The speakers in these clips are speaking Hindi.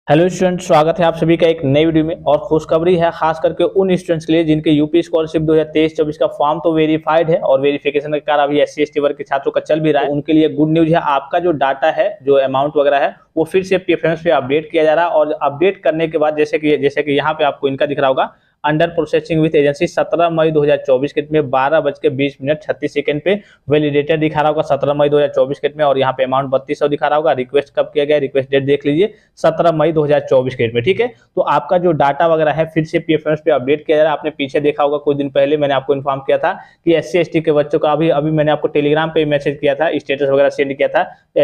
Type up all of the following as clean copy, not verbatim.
हेलो स्टूडेंट, स्वागत है आप सभी का एक नई वीडियो में। और खुशखबरी है खास करके उन स्टूडेंट्स के लिए जिनके यूपी स्कॉलरशिप 2023-24 का फॉर्म तो वेरीफाइड है और वेरिफिकेशन का कार्य अभी SC/ST वर्ग के छात्रों का चल भी रहा है। तो उनके लिए गुड न्यूज है, आपका जो डाटा है, जो अमाउंट वगैरह है, वो फिर से PFMS पे अपडेट किया जा रहा है। और अपडेट करने के बाद जैसे कि यहाँ पे आपको इनका दिख रहा होगा, अंडर प्रोसेसिंग विद एजेंसी 17 मई 2024 के में 12:20:36 पे वैलिडेटेड दिखा रहा होगा 17 मई 2024 के में। और यहाँ पे अमाउंट 3200 दिखा रहा होगा। रिक्वेस्ट कब किया गया, रिक्वेस्ट डेट देख लीजिए 17 मई 2024 के में। ठीक है, तो आपका जो डाटा वगैरह है फिर से PFMS पे अपडेट किया जा रहा है। आपने पीछे देखा होगा, कुछ दिन पहले मैंने आपको इन्फॉर्म किया था कि SC/ST के बच्चों का अभी मैंने आपको टेलीग्राम पे मैसेज किया था, स्टेटस वगैरह सेंड किया था।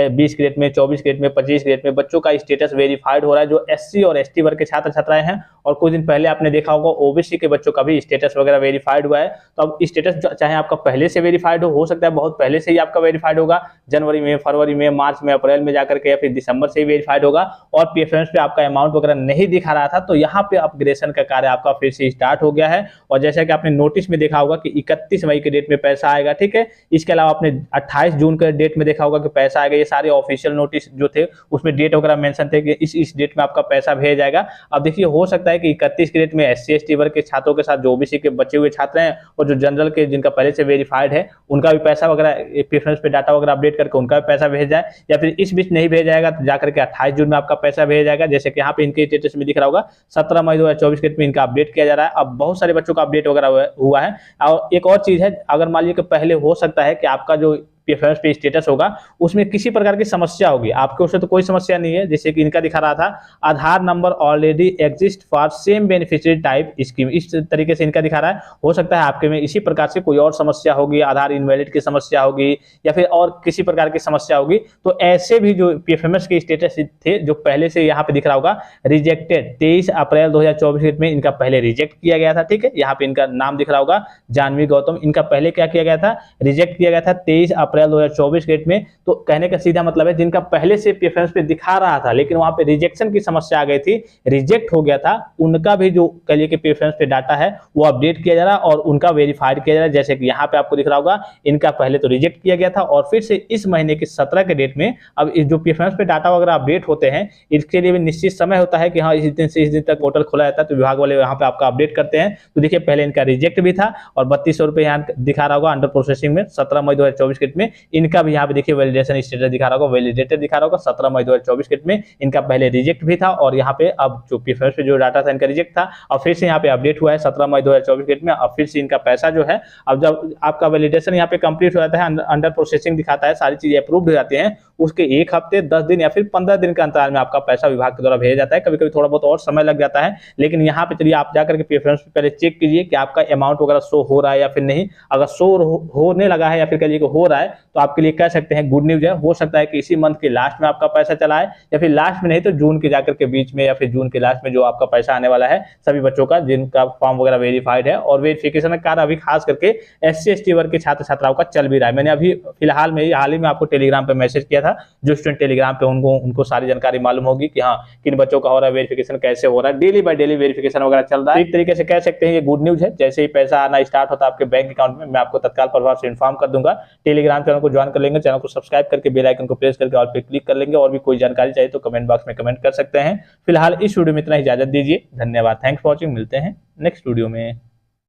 20 ग्रेड में, 24 ग्रेड में, 25 ग्रेड में बच्चों का स्टेटस वेरीफाइड हो रहा है, जो SC और ST वर्ग के छात्र छात्राएं हैं। और कुछ दिन पहले आपने देखा होगा OBC के बच्चों का भी स्टेटस वगैरह वेरीफाइड हुआ है। तो अब स्टेटस चाहे आपका पहले से वेरीफाइड हो सकता है बहुत पहले से ही आपका वेरीफाइड होगा, जनवरी में, फरवरी में, मार्च में, अप्रैल में जाकर के, या फिर दिसंबर से ही वेरीफाइड होगा। और PFMS पे आपका अमाउंट वगैरह नहीं दिखा रहा था, तो यहाँ पे अपग्रेडेशन का कार्य आपका फिर से स्टार्ट हो गया है। और जैसा कि आपने नोटिस में देखा होगा कि 31 मई के डेट में पैसा आएगा। ठीक है, इसके अलावा आपने 28 जून के डेट में देखा होगा कि पैसा आएगा। ये सारे ऑफिशियल नोटिस जो थे उसमें डेट वगैरह मेंशन थे कि इस डेट में आपका पैसा भेजा जाएगा। अब देखिए, हो सकता है कि 31 के डेट में SC/ST वर्ग के छात्रों के साथ जो OBC के बचे हुए छात्र हैं और जो जनरल के जिनका पहले से वेरीफाइड है, उनका भी पैसा वगैरह PFMS पे डाटा वगैरह अपडेट करके उनका भी पैसा भेज जाए। या फिर इस बीच नहीं भेजा जाएगा तो जाकर के 28 जून में आपका पैसा भेजा जाएगा। जैसे कि यहाँ पे इनके स्टेटस में दिख रहा होगा 17 मई 2024 के में इनका अपडेट किया जा रहा है। अब बहुत सारे बच्चों का अपडेट वगैरह हुआ है। और एक और चीज है, अगर मान लीजिए कि पहले हो सकता है कि आपका जो PFMS पे स्टेटस होगा उसमें किसी प्रकार की समस्या होगी, आपके उससे तो कोई समस्या नहीं है। जैसे कि इनका दिखा रहा था, Aadhaar number already exist for same beneficiary type scheme, इस तरीके से इनका दिखा रहा है। हो सकता है आपके में इसी प्रकार से कोई और समस्या होगी, आधार इनवैलिड की समस्या होगी या फिर और किसी प्रकार की समस्या होगी। तो ऐसे भी जो PFMS के स्टेटस थे जो पहले से यहाँ पे दिख रहा होगा रिजेक्टेड, 23 अप्रैल 2024 में इनका पहले रिजेक्ट किया गया था। ठीक है, यहाँ पे इनका नाम दिख रहा होगा जानवी गौतम, इनका पहले क्या किया गया था, रिजेक्ट किया गया था 23 अप्रैल 2024 डेट में। तो कहने का सीधा मतलब है जिनका पहले से PFMS पे दिखा रहा था लेकिन वहां पे रिजेक्शन की समस्या आ गई थी, रिजेक्ट हो गया था, उनका भी जो कह लिए कि PFMS पे डाटा है वो अपडेट किया जा रहा है और उनका वेरीफाइड किया जा रहा है। जैसे कि यहाँ पे आपको दिख रहा होगा, इनका पहले तो रिजेक्ट किया गया था और फिर से इस महीने की 17 के डेट में अब इस जो PFMS पे डाटा वगैरह अपडेट होते हैं, इसके लिए भी निश्चित समय होता है कि हाँ इस दिन से इस दिन तक पोर्टल खुला रहता है, तो विभाग वाले यहाँ पे आपका अपडेट करते हैं। तो देखिए, पहले इनका रिजेक्ट भी था और 3200 रुपये यहाँ दिखा रहा होगा अंडर प्रोसेसिंग में 17 मई 2024 के में। इनका भी यहाँ पे देखिए वैलिडेशन स्टेटस दिखा रहा होगा, वैलिडेटेड दिखा रहा होगा 17 मई 2024 के में। इनका पहले रिजेक्ट भी था और यहाँ पे अब जो PFMS पे जो डाटा था इनका रिजेक्ट था और फिर से यहाँ पे अपडेट हुआ है 17 मई 2024 के में। अब फिर से इनका पैसा जो है, अब जब आपका वैलिडेशन यहाँ पे कंप्लीट हो जाता है, अंडर प्रोसेसिंग दिखाता है, सारी चीजें अप्रूव्ड हो जाती हैं, उसके 1 हफ्ते 10 दिन या फिर 15 दिन के अंतराल में आपका पैसा विभाग के द्वारा भेजा जाता है। कभी कभी थोड़ा बहुत और समय लग जाता है, लेकिन यहाँ पे चलिए आप जाकर के PFMS पे पहले चेक कीजिए कि आपका अमाउंट वगैरह शो हो रहा है या फिर नहीं। अगर शो होने लगा है या फिर कहिए कि हो रहा है, तो आपके लिए कह सकते हैं गुड न्यूज है। हो सकता है कि इसी मंथ के लास्ट में आपका पैसा चला है या फिर लास्ट में नहीं तो जून के जाकर के बीच में या फिर जून के लास्ट में जो आपका पैसा आने वाला है सभी बच्चों का जिनका फॉर्म वगैरह वेरीफाइड है। और वेरिफिकेशन का कार्य अभी खास करके SC/ST वर्ग के छात्र छात्राओं का चल भी रहा है। मैंने अभी फिलहाल में हाल ही में आपको टेलीग्राम पे मैसेज किया था, जो स्टूडेंट टेलीग्राम पे उनको सारी जानकारी मालूम होगी कि हाँ किन बच्चों का हो रहा है, वेरिफिकेशन कैसे हो रहा है, डेली बाय डेली वेरिफिकेशन वगैरह चल रहा है। एक तरीके से कह सकते हैं ये गुड न्यूज है। जैसे ही पैसा आना स्टार्ट होता है आपके बैंक अकाउंट में, मैं आपको तत्काल प्रभाव से इन्फॉर्म कर दूंगा। टेलीग्राम चैनल को ज्वाइन कर लेंगे, चैनल को सब्सक्राइब करके बेल आइकन को प्रेस करके ऑल पे क्लिक कर लेंगे। और भी कोई जानकारी चाहिए तो कमेंट बॉक्स में कमेंट कर सकते हैं। फिलहाल इस वीडियो में इतना ही, इजाजत दीजिए, धन्यवाद, थैंक्स फॉर वॉचिंग। मिलते हैं नेक्स्ट वीडियो में।